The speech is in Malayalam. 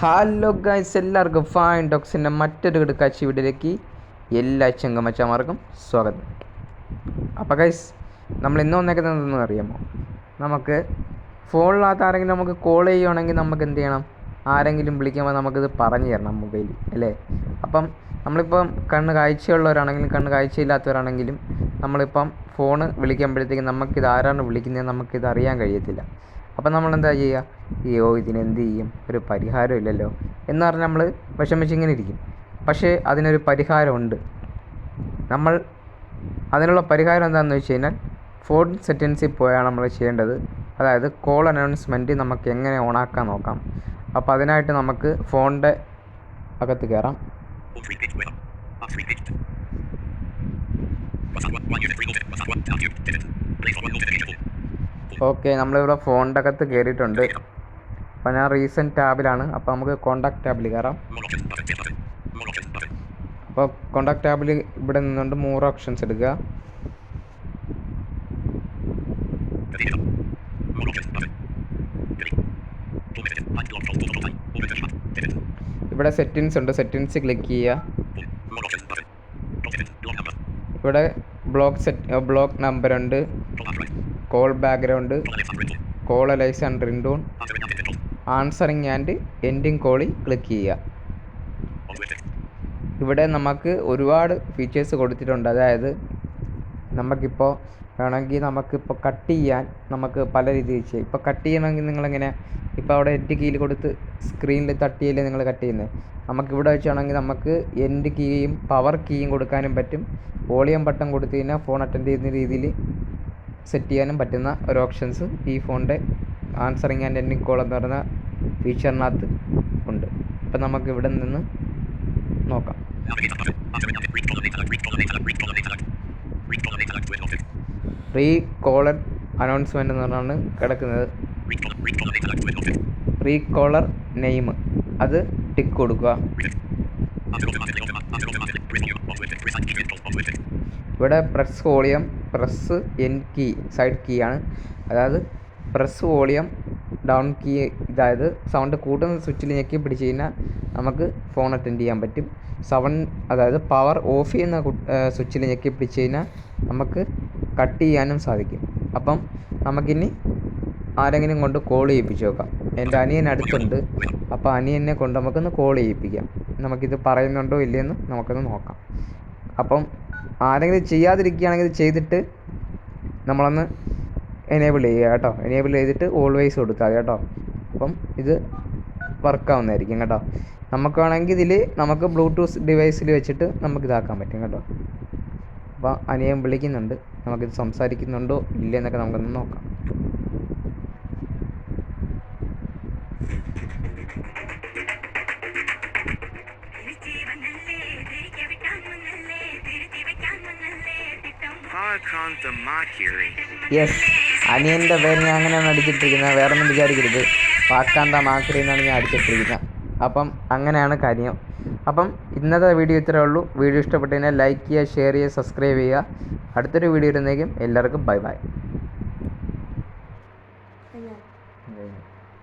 ഹലോ ഗൈസ്, എല്ലാവർക്കും ഫൈൻ ഡോക്സിൻ്റെ മറ്റൊരു കിടക്കാച്ചി വീഡിയോയിലേക്ക് എല്ലാ ചെങ്കമച്ചമാർക്കും സ്വാഗതം. അപ്പോൾ ഗൈസ്, നമ്മൾ ഇന്ന് വന്നേക്കുന്നതെന്ന് അറിയാമോ? നമുക്ക് ഫോണിനകത്ത് ആരെങ്കിലും നമുക്ക് കോൾ ചെയ്യുകയാണെങ്കിൽ നമുക്ക് എന്ത് ചെയ്യണം? ആരെങ്കിലും വിളിക്കുമ്പോൾ നമുക്കിത് പറഞ്ഞു തരണം മൊബൈലിൽ, അല്ലേ? അപ്പം നമ്മളിപ്പം കണ്ണ് കാഴ്ചയുള്ളവരാണെങ്കിലും കണ്ണ് കാഴ്ചയില്ലാത്തവരാണെങ്കിലും നമ്മളിപ്പം ഫോണ് വിളിക്കുമ്പോഴത്തേക്കും നമുക്കിത് ആരാണ് വിളിക്കുന്നത് നമുക്കിത് അറിയാൻ കഴിയത്തില്ല. അപ്പം നമ്മളെന്താ ചെയ്യുക? ഇതിനെന്ത് ചെയ്യും, ഒരു പരിഹാരം ഇല്ലല്ലോ എന്ന് പറഞ്ഞ് നമ്മൾ വിഷമിച്ചിങ്ങനെ ഇരിക്കും. പക്ഷേ അതിനൊരു പരിഹാരമുണ്ട്. നമ്മൾ അതിനുള്ള പരിഹാരം എന്താണെന്ന് വെച്ച് കഴിഞ്ഞാൽ ഫോൺ സെറ്റിങ്സിൽ പോയാണ് നമ്മൾ ചെയ്യേണ്ടത്. അതായത് കോൾ അനൗൺസ്മെൻറ്റ് നമുക്ക് എങ്ങനെ ഓണാക്കാൻ നോക്കാം. അപ്പോൾ അതിനായിട്ട് നമുക്ക് ഫോണിൻ്റെ അകത്ത് കയറാം. ഓക്കെ, നമ്മളിവിടെ ഫോണിൻ്റെ അകത്ത് കയറിയിട്ടുണ്ട്. അപ്പോൾ ഞാൻ റീസെൻറ്റ് ടാബിലാണ്. അപ്പോൾ നമുക്ക് കോൺടാക്ട് ടാബിൽ കയറാം. അപ്പോൾ കോൺടാക്ട് ടാബിൽ ഇവിടെ നിന്നുകൊണ്ട് മോർ ഓപ്ഷൻസ് എടുക്കുക. ഇവിടെ സെറ്റിങ്സ് ഉണ്ട്, സെറ്റിങ്സ് ക്ലിക്ക് ചെയ്യുക. ഇവിടെ ബ്ലോക്ക് നമ്പർ ഉണ്ട്, call background, call alerts and ringtone, answering and ending കോളിൽ ക്ലിക്ക് ചെയ്യുക. ഇവിടെ നമുക്ക് ഒരുപാട് ഫീച്ചേഴ്സ് കൊടുത്തിട്ടുണ്ട്. അതായത് നമുക്കിപ്പോൾ വേണമെങ്കിൽ നമുക്കിപ്പോൾ കട്ട് ചെയ്യാൻ നമുക്ക് പല രീതിയിൽ ചെയ്യാം. ഇപ്പോൾ കട്ട് ചെയ്യണമെങ്കിൽ നിങ്ങളിങ്ങനെ ഇപ്പോൾ അവിടെ എൻഡ് കീയിൽ കൊടുത്ത് സ്ക്രീനിൽ തട്ടിയല്ലേ നിങ്ങൾ കട്ട് ചെയ്യുന്നത്. നമുക്കിവിടെ വെച്ചാണെങ്കിൽ നമുക്ക് എൻഡ് കീയും പവർ കീയും കൊടുക്കാനും പറ്റും. വോളിയം ബട്ടൺ കൊടുത്തു കഴിഞ്ഞാൽ ഫോൺ അറ്റൻഡ് ചെയ്യുന്ന രീതിയിൽ സെറ്റ് ചെയ്യാനും പറ്റുന്ന ഒരു ഓപ്ഷൻസ് ഈ ഫോണിൻ്റെ ആൻസറിങ് ആൻഡ് എൻഡിങ് കോൾ എന്ന് പറയുന്ന ഫീച്ചറിനകത്ത് ഉണ്ട്. ഇപ്പം നമുക്ക് ഇവിടെ നിന്ന് നോക്കാം. റീ കോളർ അനൗൺസ്മെൻ്റ് എന്ന് പറഞ്ഞാണ് കിടക്കുന്നത്. റീ കോളർ നെയിം അത് ടിക്ക് കൊടുക്കുക. ഇവിടെ press volume, press end key side key ആണ്. അതായത് പ്രസ് വോളിയം ഡൗൺ കീ, അതായത് സൗണ്ട് കൂട്ടുന്ന സ്വിച്ചിൽ ഞെക്കി പിടിച്ച് കഴിഞ്ഞാൽ നമുക്ക് ഫോൺ അറ്റൻഡ് ചെയ്യാൻ പറ്റും. അതായത് പവർ ഓഫ് ചെയ്യുന്ന സ്വിച്ചിൽ ഞെക്കി പിടിച്ച് കഴിഞ്ഞാൽ നമുക്ക് കട്ട് ചെയ്യാനും സാധിക്കും. അപ്പം നമുക്കിനി ആരെങ്കിലും കൊണ്ട് കോൾ ചെയ്യിപ്പിച്ച് നോക്കാം. എൻ്റെ അനിയൻ അടുത്തുണ്ട്. അപ്പോൾ അനിയനെ കൊണ്ട് നമുക്കൊന്ന് കോൾ ചെയ്യിപ്പിക്കാം. നമുക്കിത് പറയുന്നുണ്ടോ ഇല്ലയെന്ന് നമുക്കൊന്ന് നോക്കാം. അപ്പം ആരെങ്കിലും ചെയ്യാതിരിക്കുകയാണെങ്കിൽ ഇത് ചെയ്തിട്ട് നമ്മളൊന്ന് എനേബിൾ ചെയ്യുക കേട്ടോ. എനേബിൾ ചെയ്തിട്ട് ഓൾവേസ് കൊടുക്കുക കേട്ടോ. അപ്പം ഇത് വർക്കാവുന്നതായിരിക്കും കേട്ടോ. നമുക്ക് വേണമെങ്കിൽ ഇതിൽ നമുക്ക് ബ്ലൂടൂത്ത് ഡിവൈസിൽ വെച്ചിട്ട് നമുക്കിതാക്കാൻ പറ്റും കേട്ടോ. അപ്പോൾ അനിയൻ വിളിക്കുന്നുണ്ട്, നമുക്കിത് സംസാരിക്കുന്നുണ്ടോ ഇല്ലയെന്നൊക്കെ നമുക്കൊന്ന് നോക്കാം. യെസ്, അനിയൻ്റെ പേര് ഞാൻ അങ്ങനെയാണ് അടിച്ചിട്ടിരിക്കുന്നത്. വേറെ ഒന്നും വിചാരിക്കരുത്, പാക്കാന്ത മാക്രി എന്നാണ് ഞാൻ അടിച്ചിട്ടിരിക്കുന്നത്. അപ്പം അങ്ങനെയാണ് കാര്യം. അപ്പം ഇന്നത്തെ വീഡിയോ ഇത്രയേ ഉള്ളൂ. വീഡിയോ ഇഷ്ടപ്പെട്ടു കഴിഞ്ഞാൽ ലൈക്ക് ചെയ്യുക, ഷെയർ ചെയ്യുക, സബ്സ്ക്രൈബ് ചെയ്യുക. അടുത്തൊരു വീഡിയോ ഇരുന്നേക്കും എല്ലാവർക്കും ബൈ ബൈ.